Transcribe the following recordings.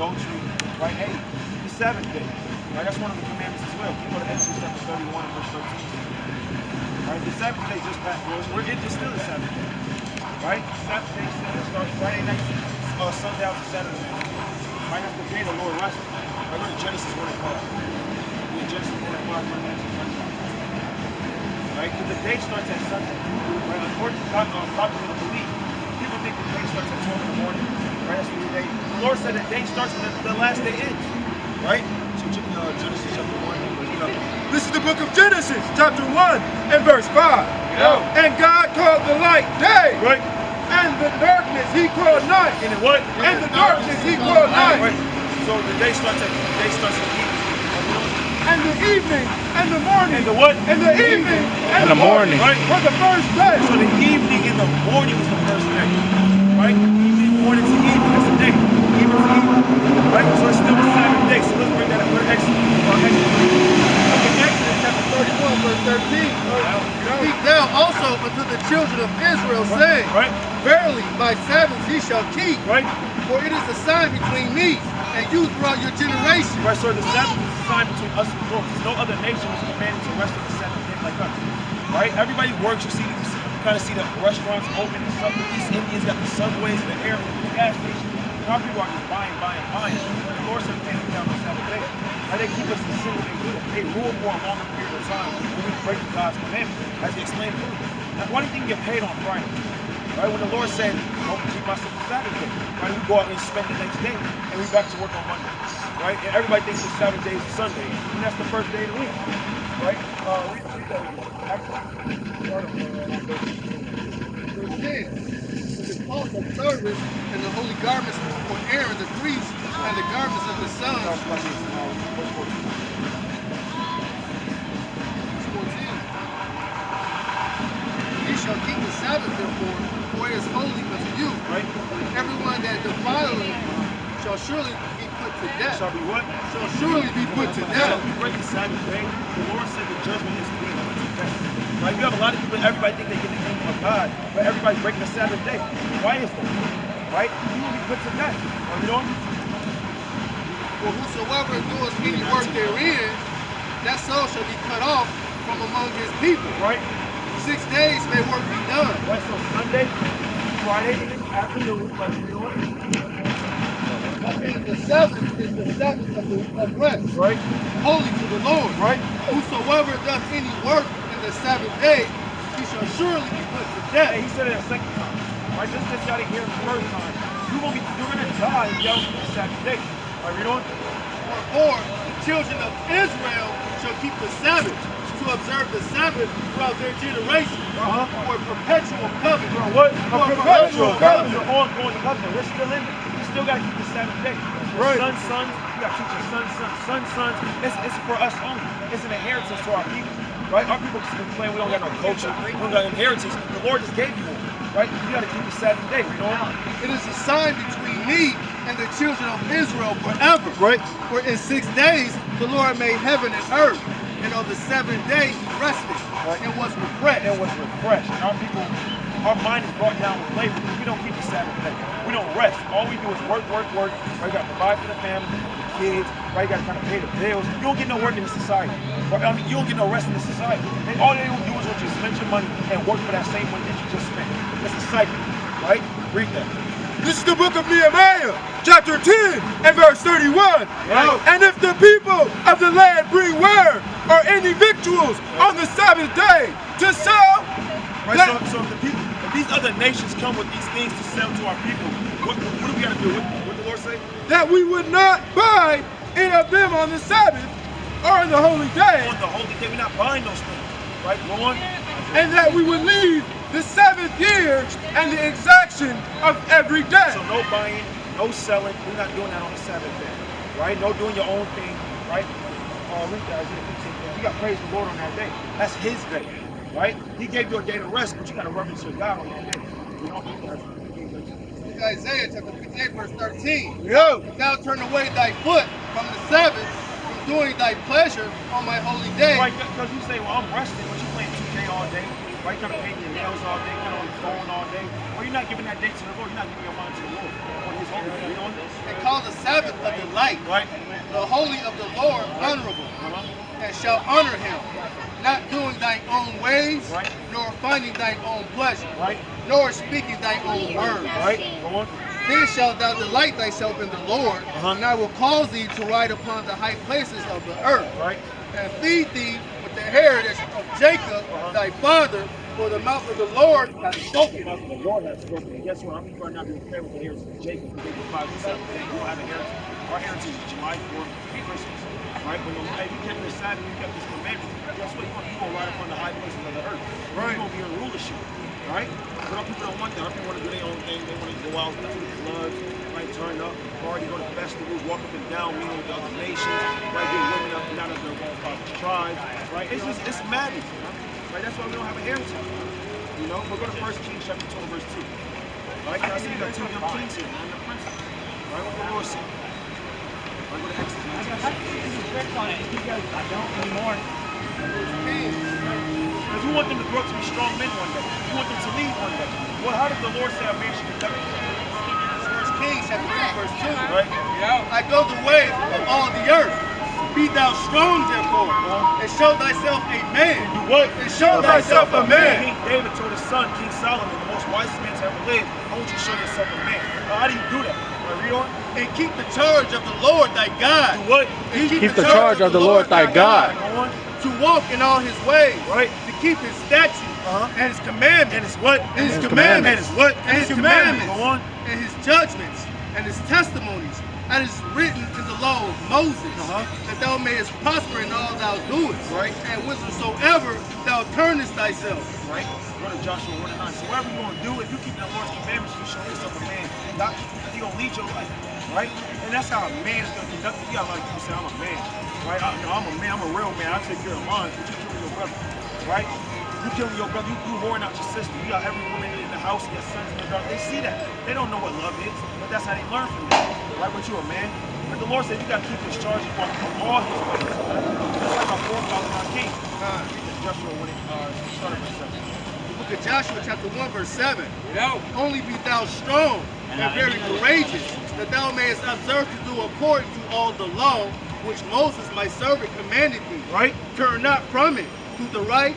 adultery, right? Hey, the Sabbath day, right? That's one of the commandments as well. Keep on Exodus chapter 31 and verse 13. Right? The Sabbath day just passed. It's still the Sabbath day, right? Sabbath day starts Friday night, sundown to Saturday night. Right? That's the day the Lord rested. Right? Go to Genesis 1 and 5. Genesis 1 and 5, right? Because the day starts at Sunday. Right? Unfortunately, popular belief. People think the day starts at 12 in the morning. Right? That's the day. The Lord said the day starts when the last day ends. Right? So Genesis chapter 1. This is the book of Genesis, chapter 1 and verse 5. Yeah. And God called the light day. Right? And the darkness he called night. And the what? And the darkness he called night. Right? So the day starts at evening. And the evening and the morning. And the what? And the evening and the morning. Right? For the first day. So the evening and the morning was the first day. Right? Evening, morning to evening. That's the day. Evening to evening. Right? So it's still the Sabbath day. So let's bring that up. Go to Exodus chapter 31, verse 13. Speak thou also unto the children of Israel, saying, Right? Verily, my Sabbaths ye shall keep, Right? for it is a sign between me and you throughout your generations. Right, so the Sabbath is a sign between us and the Lord. Because no other nation was commanded to rest on the Sabbath day like us. Right? Everybody works. You kind of see the restaurants open and stuff. The East Indians got the subways, the air, the gas stations. Now people are just buying. The Lord said they down on Sabbath day. Right? They keep us in sin when they do it. They rule for a longer period of time when we break God's commandments, as he explained to us. Now, why do you think you get paid on Friday? Right? When the Lord said, don't keep my Sabbath day, right? We go out and spend the next day, and we back to work on Monday, right? And everybody thinks the Sabbath day is Sunday, and that's the first day of the week, right? Read that again. Verse 10. The cloth of service and the holy garments for Aaron the priest, and the garments of the sons. Verse 14. Ye shall keep the Sabbath therefore, for it is holy unto you. Right? Everyone that defileth shall surely be put to death. Shall be what? Shall surely be put to So death. if we break the Sabbath day, the Lord said the judgment is being put to death. Right? You have a lot of people, everybody think they get the kingdom of God, but everybody's breaking the Sabbath day. Why is that? Right? You will be put to death. You know? For whosoever doeth any work therein, that soul shall be cut off from among his people. Right? 6 days may work be done. Right? So Sunday, Friday, afternoon, like you doing? And the Sabbath is the Sabbath of rest, Right? holy to the Lord. Right? Whosoever doth any work in the Sabbath day, he shall surely be put to death. He said it a second time. Right? Just got to hear it the first time. You're gonna die if you don't keep the Sabbath day. Right? You doing? Or the children of Israel shall keep the Sabbath, to observe the Sabbath throughout their generations, for a perpetual covenant. For what? For a perpetual covenant. An ongoing covenant. We're still in it. You still got to keep the Sabbath day. Right. Sons, you got to teach your sons. It's for us only. It's an inheritance to our people. Right? Our people complain we don't got no culture. We don't got inheritance. The Lord just gave you one. Right? You got to keep the Sabbath day. You know? It is a sign between me and the children of Israel forever. Right? For in 6 days the Lord made heaven and earth, and on the 7th day he rested, and was refreshed. And our people, our mind is brought down with labor. We don't keep the Sabbath day. We don't rest. All we do is work. Right? You got to provide for the family, the kids. Right? You got to kind of pay the bills. You don't get no work in this society. Right? I mean, you don't get no rest in this society. And all they do is just spend your money and work for that same money that you just spent. It's a cycle. Right? Read that. This is the book of Nehemiah, chapter 10 and verse 31. Right. And if the people of the land bring ware or any victuals on the Sabbath day to sell, Right, so if these other nations come with these things to sell to our people, what do we got to do? What the Lord say? that we would not buy any of them on the Sabbath or in the holy day, On the holy day, we're not buying those things. Right? Go on. and that we would leave the Sabbath year and the exaction of every day. So no buying, no selling. We're not doing that on the Sabbath day. Right? No doing your own thing. Right? Read that, Isaiah 15. You got to praise the Lord on that day. That's his day. Right? He gave you a day to rest, but you got to reverence your God on that day. You don't do that. Isaiah chapter 58 verse 13. Yo, If thou turn away thy foot from the Sabbath, from doing thy pleasure on my holy day, Right, because you say, well, I'm resting, but you're playing 2K all day. Right? You're painting your nails all day, you're on your phone all day. Or you're not giving that day to the Lord. You're not giving your mind to the Lord on his You know? and call the Sabbath a delight, Right? the holy of the Lord honorable, and shall honor him, not doing thine own ways, Right. nor finding thine own pleasure, Right? nor speaking thine own words. Right? Go on. Then shalt thou delight thyself in the Lord, Uh-huh. and I will cause thee to ride upon the high places of the earth, Right? and feed thee with the heritage of Jacob thy father, for the mouth of the Lord hath spoken. The Lord has spoken. And guess what? How many people are not being fair with the heritage of Jacob? Who gave you 5 and 7 days. You don't have a heritage. Our heritage is July 4th, Christmas. Right? When you kept the Sabbath, you kept this commandment. Guess what? You're going to ride upon the high places of the earth. Right. You're going to be in rulership. Right? But our people don't want that. Our people want to do their own thing. They want to go out to the clubs, right? Turn up, party, go to festivals, walk up and down, meet with the other nations, right? Get women up and down of their own tribes, right? It's madness. Right? That's why we don't have a heritage. You know, we'll go to 1 Kings chapter 12, verse 2. Right? I see you got 2 young kings here, man, the princes. Right? What the Lord said. Right? Go to Exodus. I don't anymore. Because you want them to grow up to be strong men one day. You want them to lead one day. Well, how did the Lord say a man should conduct himself? 1 Kings chapter 3, verse 2. Right? I go the way of all the earth. Be thou strong, therefore, and show thyself a man. Do what? And show thyself a man. King David told his son, King Solomon, the most wisest man to ever live, I want you to show yourself a man. Now, how do you do that? Read on. And keep the charge of the Lord thy God. Do what? And Keep the charge of the Lord thy God. Go on. To walk in all his ways. Right. To keep his statutes and his commandments. And it's what? And his his commandments. And it's what? And his commandments. Go on. And his judgments. And his testimonies. And is written in the law of Moses. That thou mayest prosper in all thou doest. Right. And whithersoever thou turnest thyself. Right? Go to Joshua 1 and 9. So whatever you're going to do, if you keep the Lord's commandments, you show yourself a man. You're going to lead your life. Right? And that's how a man is going to conduct. You got a lot of people say, I'm a man. Right? I'm a man. I'm a real man. I take care of mine. But you killing your brother. Right? You killing your brother. You whoring out your sister. You got every woman in the house, your sons and your daughters. They see that. They don't know what love is. But that's how they learn from that. Right? But you a man. But the Lord said you got to keep his charge upon all his ways. Just like our forefathers, our king. Joshua 1 start at verse 7. The book of Joshua chapter 1 verse 7. Only be thou strong and very courageous, that thou mayest observe to do according to all the law which Moses my servant commanded thee. Right? Turn not from it to the right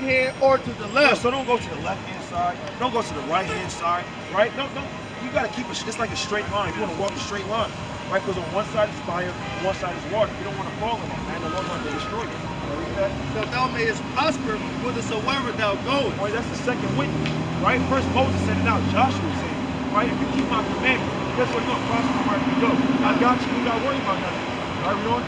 hand, or to the left. So don't go to the left-hand side. Don't go to the right-hand side. Right? Don't. You got to keep it. It's like a straight line. You want to walk a straight line. Right? Because on one side is fire, on one side is water. You don't want to fall in that, man. The Lord's going to destroy you. That thou mayest prosper whithersoever thou goest. Right? That's the second witness. Right? First Moses said it out. Joshua said it. Right? If you keep my commandments, guess what? You're going to prosper wherever you go. I got you. You got to worry about nothing. Right? We on?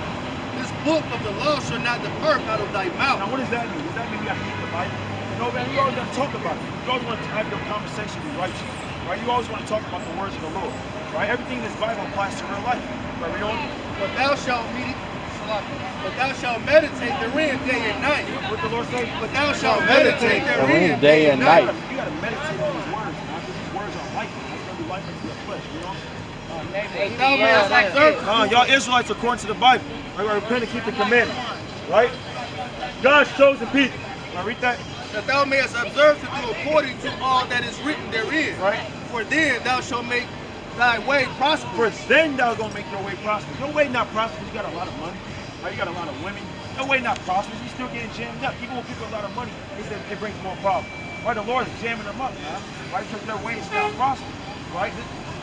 This book of the law shall not depart out of thy mouth. Now, what does that mean? Does that mean you got to keep the Bible? No, man. You always got to talk about it. You always want to have your conversation be righteous. Right? You always want to talk about the words of the Lord. Right? Everything in this Bible applies to real life. Right? We on? But thou shalt meditate therein day and night. What the Lord say? But thou shalt meditate therein day and night. You got to meditate on these words, man. Because these words are life. That's going to be life into your flesh, you know? That thou mayest observe. Y'all Israelites, according to the Bible, right? Repent and keep the commandments, right? God's chosen people. Now read that. That thou mayest observe to do according to all that is written therein. Right. For then thou shalt make thy way For prosperous. then thou gonna make your way prosperous. Your way not prosperous. You got a lot of money. Right? You got a lot of women. Your way not prosperous. You still getting jammed up. Even when people have a lot of money, it brings more problems. Right? The Lord is jamming them up, man. Right? Because their way is not prosperous. Right?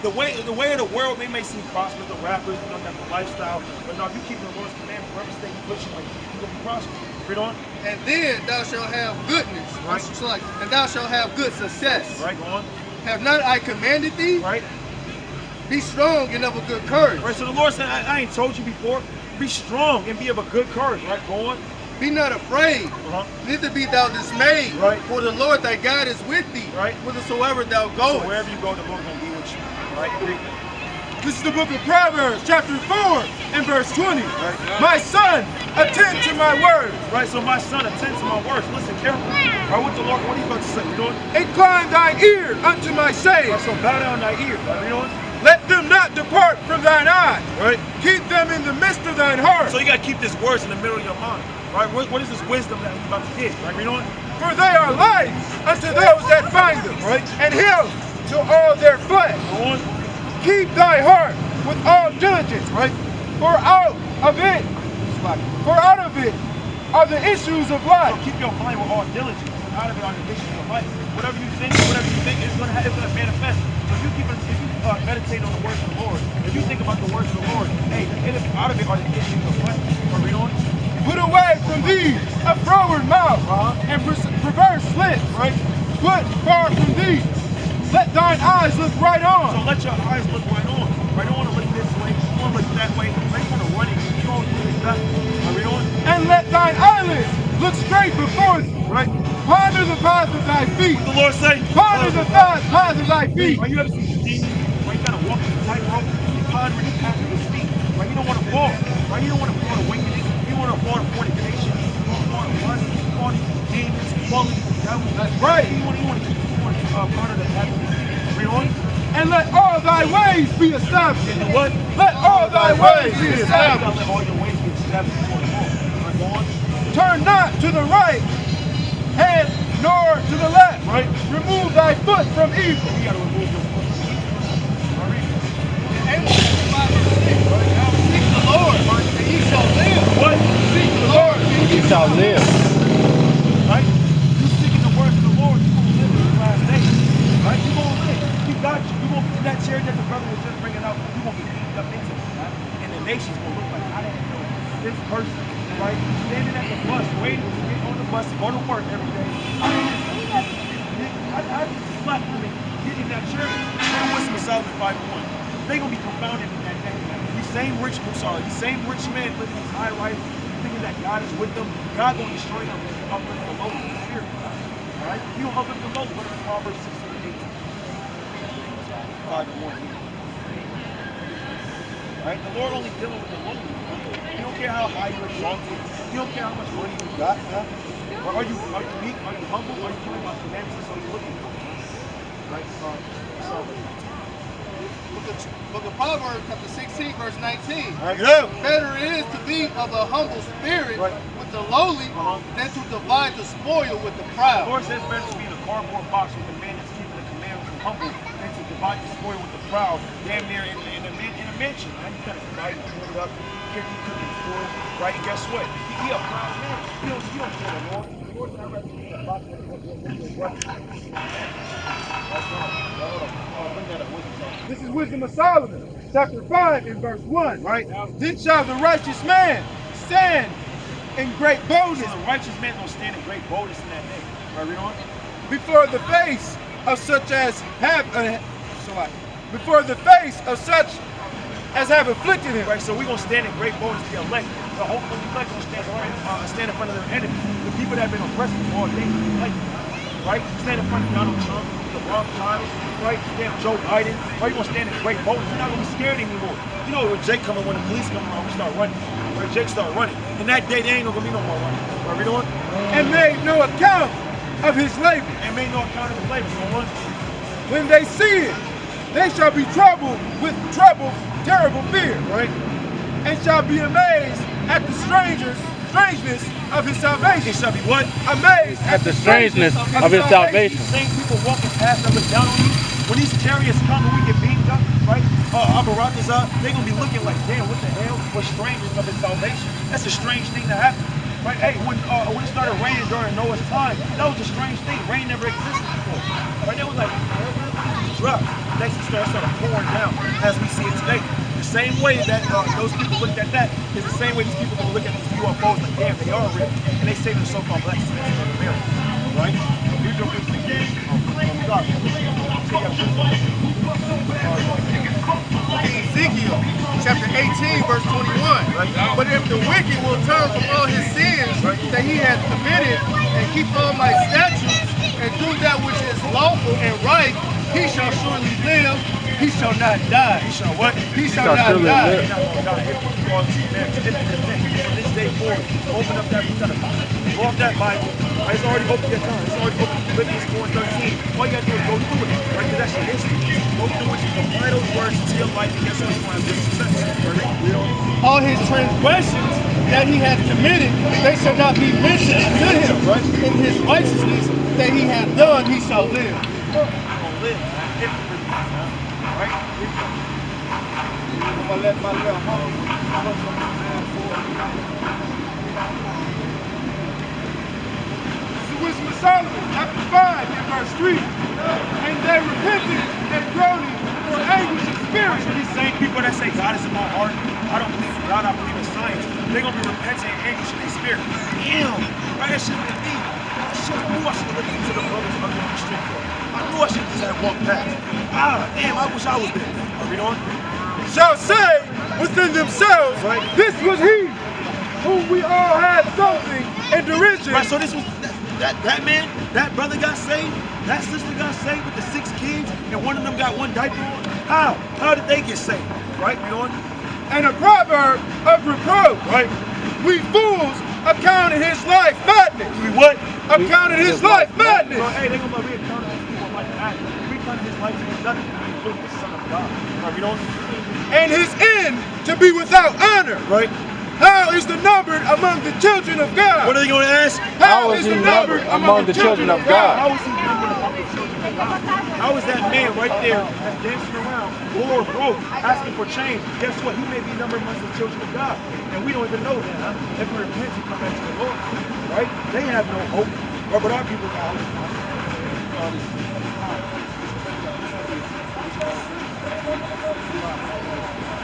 The way of the world may seem prosperous. The rappers, you know, got the lifestyle. But no, if you keep the Lord's commandments, wherever state you put you in, you're gonna be prosperous. Read on. And then thou shalt have goodness. Right. And thou shalt have good success. Right? Go on. Have not I commanded thee? Right? Be strong and of a good courage. Right, so the Lord said, I ain't told you before, be strong and be of a good courage, right? Go on. Be not afraid, neither be thou dismayed. Right. For the Lord thy God is with thee, Right. whithersoever thou goest. So wherever you go, the Lord's going to be with you, right? This is the book of Proverbs, chapter 4, and verse 20. Right. My son, attend to my words. Right, so my son, attend to my words. Listen carefully. Right, what the Lord, what are you about to say? You know what? Incline thine ear unto my sayings. Right, so bow down thy ear, right? You know what? Let them not depart from thine eye. Right? Keep them in the midst of thine heart. So you got to keep these words in the middle of your mind, right? What is this wisdom that we're about to get, right? You know what? For they are life unto those that find them. Right. And health to all their flesh. Go on. keep thy heart with all diligence, Right? for out of it are the issues of So life. keep your mind with all diligence. Out of it are the issues of life. Whatever you think is going to manifest. So if you meditate on the words of the Lord, if you think about the words of the Lord, hey, out of it are the issues of life. Are we on? Put away from thee a froward mouth and perverse lips. Right? Put far from thee. Let thine eyes look right So on. let your eyes look right on. Right on and look this way. You want to look that way. Right on and run it. You don't do that. Are we on? And let thine eyelids look straight before thee. Right? Ponder the path of thy feet. The Lord say, Ponder the path of thy feet. Right, you ever see demons? Right, you gotta walk the tightrope. You ponder the path of his feet. Right, you don't want to fall. Right, you don't want to fall to wickedness. You want to fall to fornication. You want to fall to lust. You want to demons. Falling to the devil. That's right. You want to ponder the path of his feet. Read on. And let all thy ways be established. And what? Let all thy ways be You established. gotta let all your ways be established before the Lord. Right, go on. Turn not to the right hand nor to the left. Right? Remove thy foot from evil. You gotta remove your foot. All right. Seek the Lord, and ye shall live. What? Seek the Lord, and ye You shall live. Right? You seeking the words of the Lord, you gonna live in the last days. Right? You gonna live. He got you. You gonna that chair that the brother was just bringing out. You gonna get beaten up into it. Right? And the nation's gonna look like, I didn't know this person, right? Standing at the bus, waiting to get on the bus to go to work every day. I slept with me getting that chair. And Wisdom of Solomon 5:1. They gonna be confounded in that day. These same rich men living this high life, thinking that God is with them. God gonna destroy them and uplift the low in the spirit. All right? You don't uplift the low. What is Proverbs 16:18? 5:1. Right? The Lord only dealing with the lowly. You don't care how high you're exalted. You don't care how much money you got. Or are you meek? Are you humble? Are you doing my commandments? Are you looking for? Right? Book of Proverbs, chapter 16, verse 19. All right, go. Better it is to be of a humble spirit Right. with the lowly than to divide the spoil with the proud. The Lord says better to be in a cardboard box with the man that's keeping the commandments and humble than to divide the spoil with the proud. Damn near in a mansion, man. You gotta divide and put it up. You cooking food, right? And guess what? He a proud man. You don't feel the Lord. The Lord's not ready to be in a box with bring that up. This is Wisdom of Solomon, chapter 5 and verse 1. Right? Then shall the righteous man stand in great boldness A righteous man don't stand in great boldness in that day. Right, read on. before the face of such as have before the face of such as have afflicted him. Right, so we're going to stand in great boldness to the elect. The hope of the elect going to stand in front of their enemies. The people that have been oppressed for all days. Right? Stand in front of Donald Trump, the Rob Child, right? Stand Joe Biden. Right? You're going to stand in great boldness. You're not going to be scared anymore. You know, when Jake come in, when the police come around, we start running. When Jake start running. And that day, there ain't going to be no more running. Right, read on. And made no account of his labor. And made no account of his labor. You know what? When they see it, they shall be troubled with terrible fear, Right? and shall be amazed at the strangeness of his salvation. It shall be what? Amazed At the strangeness of his salvation. These same people walking past that look down on you. When these chariots come and we get beaten up, right? Abaratazah, they're going to be looking like, damn, what the hell? What strangeness of his salvation? That's a strange thing to happen. Right? Hey, when it started raining during Noah's time, that was a strange thing. Rain never existed before. Right? They was like, drop. Next it started pouring down as we see it today. The same way that those people looked at that is the same way these people will look at these UFOs like, damn, they are real. And they say they're so-called black Hispanics in America. Right? Read your business again. Ezekiel chapter 18, verse 21. But if the wicked will turn from all his sins that he hath committed and keep all my statutes and do that which is lawful and right, he shall surely live, he shall not die. He shall what? He shall not die. He's not going to die. From this day forward, open up that, go off that Bible. It's already open your tongue. It's already open Philippians 4:13. All you got to do is go through it. Right? Because that's your history. Go through it. Apply those words to your life and guess what? You're going to have good success. All his transgressions that he hath committed, they shall not be mentioned to him. In his righteousness that he hath done, he shall live. You're going to live. If you repent, Right? I'm gonna let my little homie touch on this man for it. This is the wisdom of Solomon, chapter 5, and verse 3. And they repented and groaning for anguish of spirit. So these same people that say God is in my heart, I don't believe in God, I believe in science, they're gonna be repenting and anguish in their spirit. Damn, right? That shouldn't have been me. I knew I should have looked into the brothers under the street court. I knew I should have just had walked past. Damn, I wish I was there. Read on. Shall say within themselves, this was he, whom we all had something in derision. Right, so this was that man, that brother got saved, that sister got saved with the 6 kids, and one of them got 1 diaper on. How? How did they get saved? Right, read on. And a proverb of reproach. Right. We fools accounted his life madness. We what? Accounted his life madness. So, hey, they're gonna be accounted his people like that. We counted his life to be nothing, including the Son of God. Right, read on. And his end to be without honor. Right. How is the numbered among the children of God? What are they gonna ask? How is the numbered among the children of God? How is he numbered among the children of God? How is that man right there that's dancing around, poor, broke, asking for change? Guess what? He may be numbered among the children of God. And we don't even know that, huh? If we repent and come back to the Lord, right? They have no hope. But our people got hope.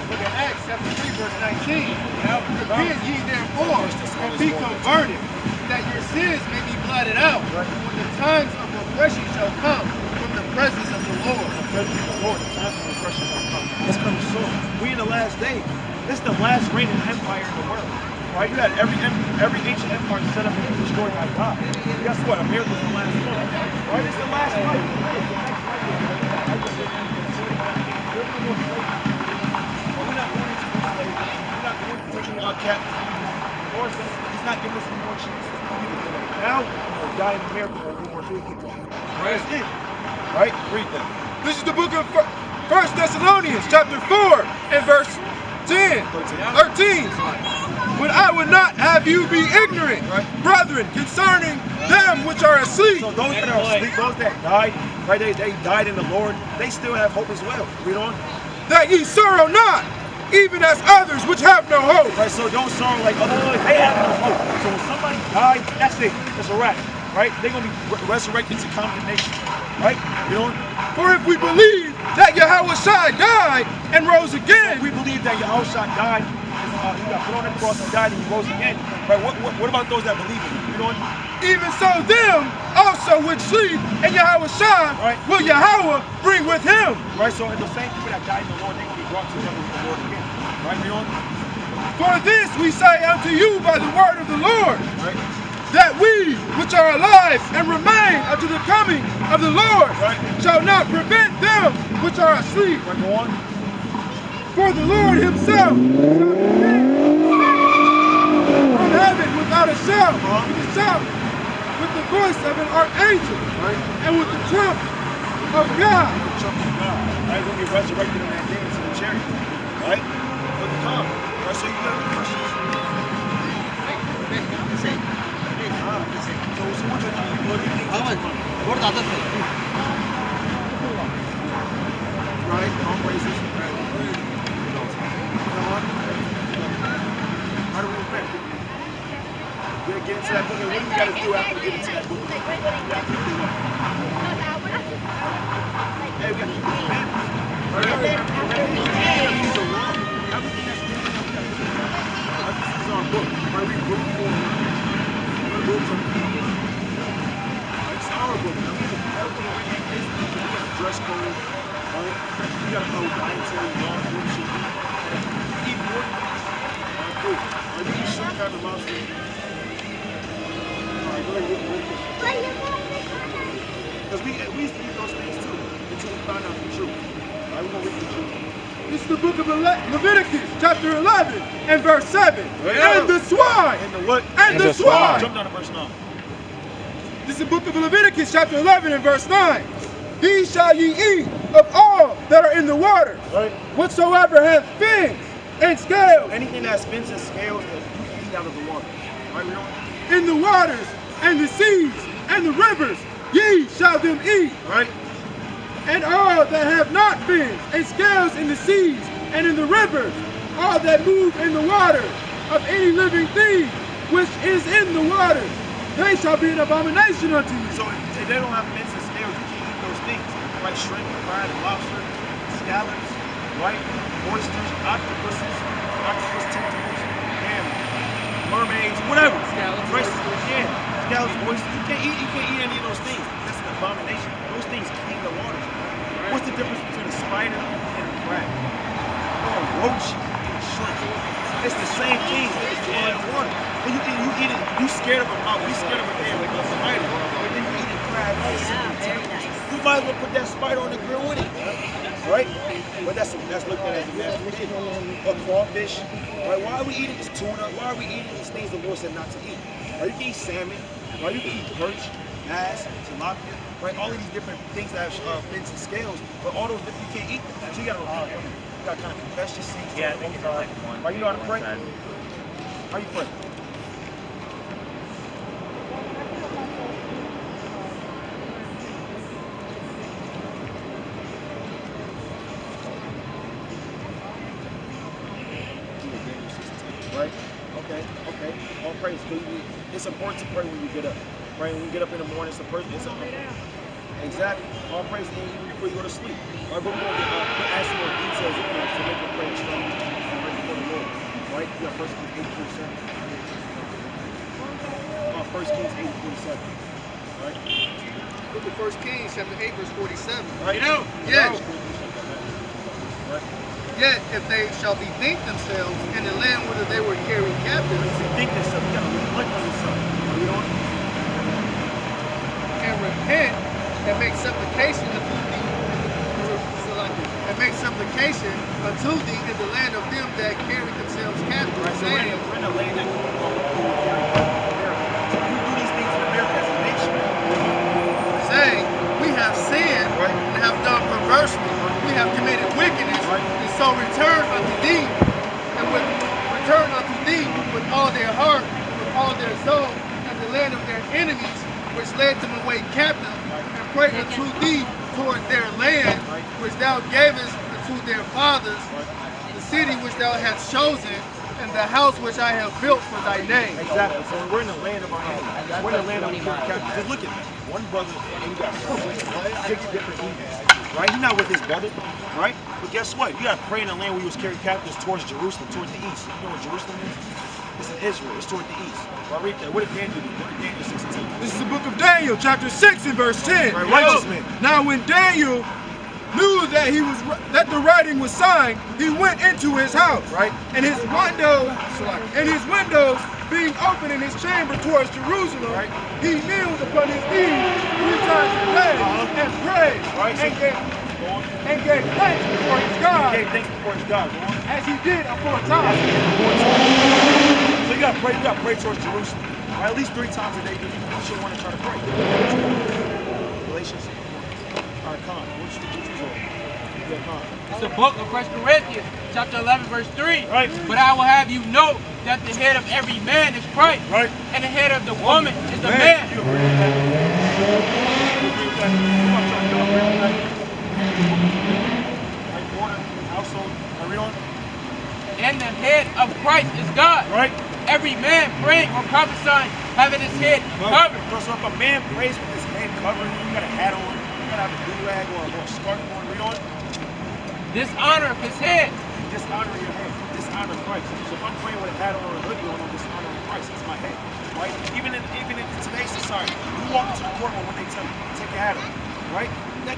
Look at Acts chapter 3, verse 19. Repent ye therefore and be converted, that your sins may be blotted out, when the times of refreshing shall come from the presence of the Lord. It's coming soon. We in the last days. This is the last reigning empire in the world. Right? You had every ancient empire set up and destroyed by God. Guess what? America's the last one. Right? It's the last fight. We're not going into slavery. We're not going to taking our captive. He's not giving us any more chances. Now, we'll die in America or we were taken. Right? That's it. Right? Read that. This is the book of 1 Thessalonians, chapter 4, and verse 13. When I would not have you be ignorant, brethren, concerning them which are asleep. So those that are asleep, those that died, right? They died in the Lord. They still have hope as well. Read on. That ye sorrow not, even as others which have no hope. Right. So don't sorrow like others. They have no hope. So when somebody died, that's it. It's a wrap. Right? They're gonna be resurrected to condemnation. Right? You know. For if we believe that Yahushua died and rose again, we believe that Yahushua died. He got put on the cross and died and he rose again. Right? What about those that believe in him? You know? Even so them also which sleep in Yahushua will Yahweh bring with him. Right? So the same people that died in the Lord, they're going to be brought together with the Lord again. Right? You know? For this we say unto you by the word of the Lord, right, that we which are alive and remain unto the coming of the Lord shall not prevent them which are asleep. Right, go on. For the Lord himself shall from heaven without a shout, with the voice of an archangel, and with the trump of God. The trump of God. Right, when you're resurrected on that day into the chariot. Right? But come. Right, so you got the questions. So what you think? Right? Don't raise this. How do we repent? Get into that book. What do we got to do after we get into that book? We got to do what? Hey, we got to keep the commandments. Everything that's been this is our book. Right? We book for books of people. It's our book. I mean, everything we got a dress code. Right? We got to know dietary laws, what should be. Eat more. Cool. Are you some kind of monster? Alright, go ahead. Because we used to eat those things too until we find out the truth. Alright, we're going to read the truth. This is the book of Leviticus, chapter 11, and verse 7. And the swine. And the what? And the swine. Jump down to verse 9. This is the book of Leviticus, chapter 11, and verse 9. These shall ye eat of all that are in the waters, whatsoever hath fins and scales. Anything that spins and scales, you can eat out of the water. Right, we don't? In the waters, and the seas, and the rivers, ye shall them eat. Right? and all that have not fins, and scales in the seas, and in the rivers, all that move in the water, of any living thing which is in the water, they shall be an abomination unto you. So if they don't have fins and scales, you can't eat those things. Like shrimp, crab, lobster, scallops, right? Oysters, octopus tentacles, and mermaids, whatever. Scallops, Right? oysters. Yeah. Scallops, oysters. You can't eat any of those things. That's an abomination. Those things clean the water. What's the difference between a spider and a crab? Or a roach and a shrimp? It's the same thing. It's in the water. And you eat it, you scared of you scared of a damn like a spider. But then you eat a crab and you might as well put that spider on the grill with it. Right? But that's looked at as a bad food. A crawfish. Right? Why are we eating this tuna? Why are we eating these things the Lord said not to eat? Right? You can eat salmon. Right? You can eat perch, bass, tilapia. Right? All of these different things that have fins and scales, but all those different, you can't eat them. So you gotta kind of confess your sins. Yeah, I think it's like one. Right? You know how to pray? How you pray? Right? Okay. All praise. It's important to pray when you get up. Right? When you get up in the morning, it's exactly. All praise even before you go to sleep. All right, but we're going to add some more details in there to make your prayer strong right before the Lord. Right? You got 1 Kings 8:47. 1 Kings 8:47. Right? Look at 1 Kings chapter 8, verse 47. Right? You know? Yes. Right? Yet if they shall bethink themselves in the land whither they were carried captive, Think themselves. You got to reflect on yourself. You know? and repent and make supplication unto thee, in the land of them that carried themselves captive, Right? So we're saying, in a land that we do these things in America as a nation. saying, we have sinned Right. and have done perversely, we have committed wickedness, Right. and so return unto thee, and return unto thee with all their heart, with all their soul, and the land of their enemies, which led them away captive, and pray unto thee toward their land, which thou gavest unto their fathers, the city which thou hast chosen, and the house which I have built for thy name. Exactly. So we're in the land of our enemies. We're in the land of our captives. Just look at that. One brother and you got six different enemies. Right? He's not with his brother. Right? But guess what? You got to pray in the land where you was carried captives towards Jerusalem, towards the east. You know what Jerusalem is? It's in Israel. It's toward the east. Right? Read that. What did Daniel do? What did Daniel 6 and 10? This is the book of Daniel, chapter 6 and verse 10. Right, righteous man. Now when Daniel knew that the writing was signed, he went into his house. Right. And his windows being open in his chamber towards Jerusalem, Right. he kneeled upon his knees 3 times a day and prayed Right. and gave thanks before his God, He gave thanks before his God. Go on. as he did aforetime. So you got to pray towards Jerusalem. Right? At least 3 times a day. You should want to try to pray. Galatians. All right, come on. Which is it? Yeah, come on. It's the book of 1 Corinthians, chapter 11, verse 3. Right. But I will have you know that the head of every man is Christ, Right. and the head of the woman is the You man. agree with that? You agree with that? Come on, John, you agree with that? Right, order, household, are we on? And the head of Christ is God. Right? Every man praying or prophesying having his head covered. So if a man prays with his head covered, you got a hat on, you got to have a do-rag or a scarf on, read on, Dishonor of his head. dishonor your head, dishonor Christ. So if I'm praying with a hat on or a hoodie on, I'm dishonoring Christ. That's my head, right? Even in today's society, you walk into the courtroom when they tell you, take your hat off, right? That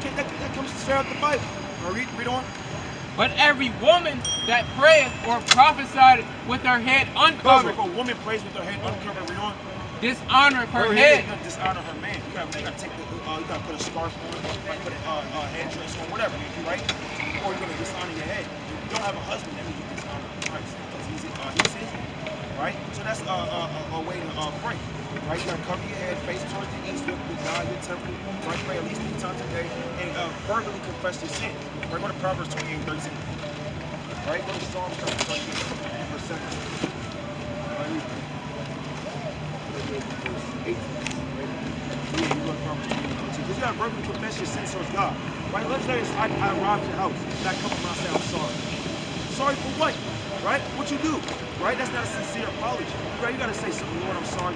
comes straight out the Bible. Read on. But every woman that prayeth or prophesied with her head So uncovered if a woman prays with her head uncovered, read on. dishonor her You're head. gonna dishonor her man. You gotta take the, you gotta put a scarf on, you gotta put a headdress on, whatever, right? Or you're gonna dishonor your head. If you don't have a husband, that means you dishonor Christ because he's his, right? So that's a way to pray, right? You gotta cover your head, face towards the east, with God, your temple, right? Pray at least 3 times a day, and verbally confess your sin. Right? Go to Proverbs 28:13. Right? Go to Psalms 38, verse 7. Right? Verse 8. Right? You go to Proverbs 28:13. Because you gotta verbally confess your sins towards God. Right? Let's say I robbed your house and I come up and I say I'm sorry. Sorry for what? Right? What you do? Right? That's not a sincere apology. Right? You gotta say something, Lord, I'm sorry,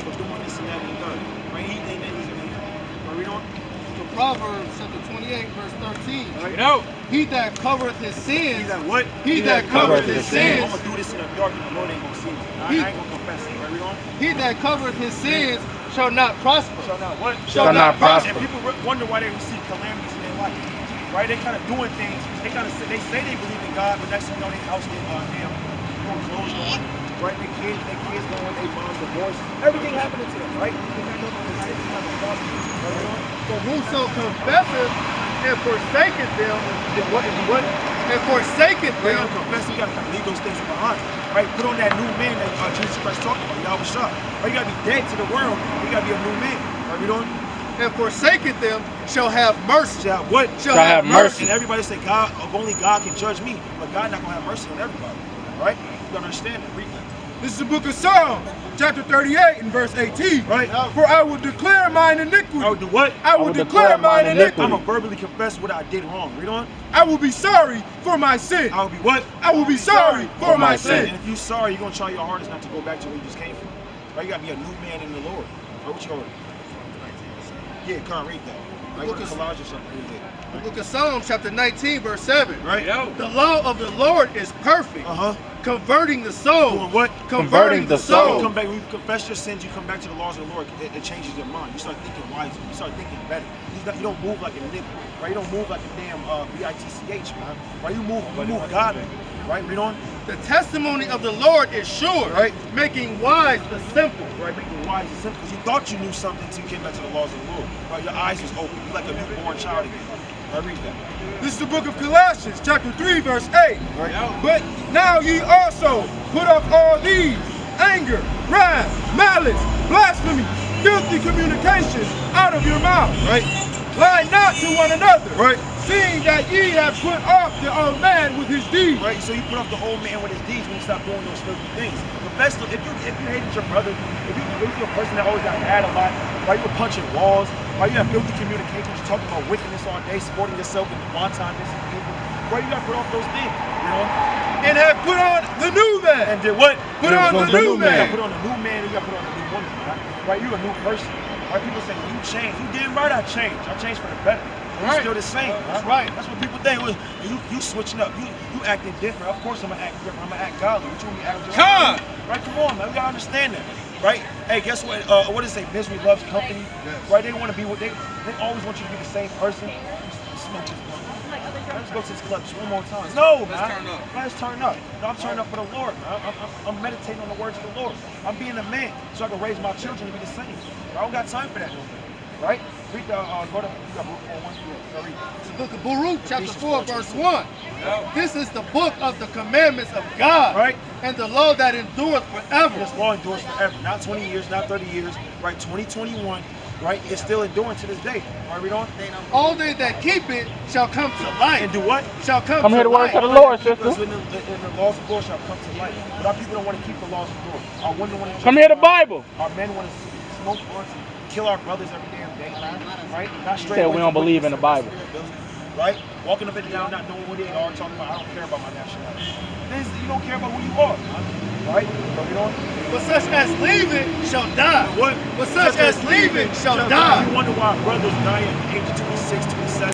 for doing this and that and the other. Right? He ain't that easy, man. Right? Read on. The Proverbs chapter 28, verse 13. Right? No. He that covereth his sins, He that what? He that covereth his sins. I'm gonna do this in the dark and the Lord ain't gonna see me. I ain't gonna confess it. Right? Read on. he that covereth his sins shall not prosper. Shall not what? Shall not prosper. And people wonder why they receive calamities in their life. Right? They kind of doing things. They say they believe in God, but next thing you know, their house get foreclosed on. Right? Their kids going, their mom's divorced. Everything happening to them. Right? For whoso confesseth and forsaketh them, What? and forsaketh Right? them, Confess. You gotta kind of leave those things behind. Right? Put on that new man that Jesus Christ talked about. Y'all was shot. Right? You gotta be dead to the world. You gotta be a new man. Right? You know? and forsaketh them, shall have mercy. Shall what? Shall have mercy. And everybody say, God, only God can judge me. But God not gonna have mercy on everybody. Right? You gotta understand that. Read that. This is the book of Psalms, chapter 38 and verse 18. Right? For I will declare mine iniquity. I will do what? I will declare mine iniquity. I'm gonna verbally confess what I did wrong. Read on. I will be sorry for my sin. I will be what? I will be sorry for my sin. And if you're sorry, you're gonna try your hardest not to go back to where you just came from. Right? You gotta be a new man in the Lord. Right? What you going? Yeah, can't read that. Right? Look Go at- to Colossians or something. Read The book of Psalms chapter 19, verse 7. it. Right? Yo. The law of the Lord is perfect, Uh-huh. converting the soul. Doing what? Converting the You soul. come back, when you confess your sins, you come back to the laws of the Lord. It changes your mind. You start thinking wiser. You start thinking better. You don't move like a nigga, right? You don't move like a damn bitch, man. Right? You move godly. Right? Read on. The testimony of the Lord is sure, Right. making wise the simple. Right? Make it wise and simple. Because you thought you knew something until you came back to the laws of the Lord. Right? Your eyes was open. You're like a newborn child again. Right? Read that. This is the book of Colossians, chapter 3, verse 8. Right? But now ye also put off all these: anger, wrath, malice, blasphemy, filthy communication out of your mouth. Right? Lie not to one another, Right? seeing that ye have put off the old man with his deeds. Right? So you put off the old man with his deeds when you stop doing those filthy things. Confess, if you hated your brother, if you're a person that always got mad a lot, right? You were punching walls, right? You have filthy communications, you talk about wickedness all day, supporting yourself in wantonness and evil. Right? You gotta put off those things, you know? And have put on the new man. And did what? Put on the new You man. gotta put on a new man, you gotta put on a new woman, right? Right? You're a new person. Right? People say, you changed. You damn right I changed. I changed for the better. You're Right. still the same. That's right. That's what people think. You switching up. You acting different. Of course I'm gonna act different. I'm gonna act godly. What you want me to act just Come on. Right? Come on, man. We gotta understand that. Right? Hey, guess what? What does it say? Misery loves company. Right? They want to be what they always want you to be the same person. Smoke this blunt. Let's go to this club just one more time. No, man. turn up. Let's turn up. No, I'm turning up for the Lord, man. I'm meditating on the words of the Lord. I'm being a man so I can raise my children to be the same. I don't got time for that no more. Right? Read the, go to, you got Luke 4:1. Yeah, read that. It's the book of Baruch, chapter 4, verse 1. This is the book of the commandments of God, Right? and the law that endureth forever. This law endures forever. Not 20 years, not 30 years. Right? 2021. Right? It's still enduring to this day. All right, read on. All they that keep it shall come to light. And do what? Shall come Come to hear the words light. of the Lord, sister. Because in the laws of the Lord shall come to light. But our people don't want to keep the laws of the Lord. Our women want to Come hear the Bible. Our men want to smoke blunts and kill our brothers every damn day. Right? Not straight Said away we don't from believe in the witness, Bible. Right? Walking up and down, not knowing who they are, talking about I don't care about my nationality. You don't care about who you are. Right? So we don't. But such as leave it shall die. What? But such as leave it shall die. You wonder why brothers die at the age of 26,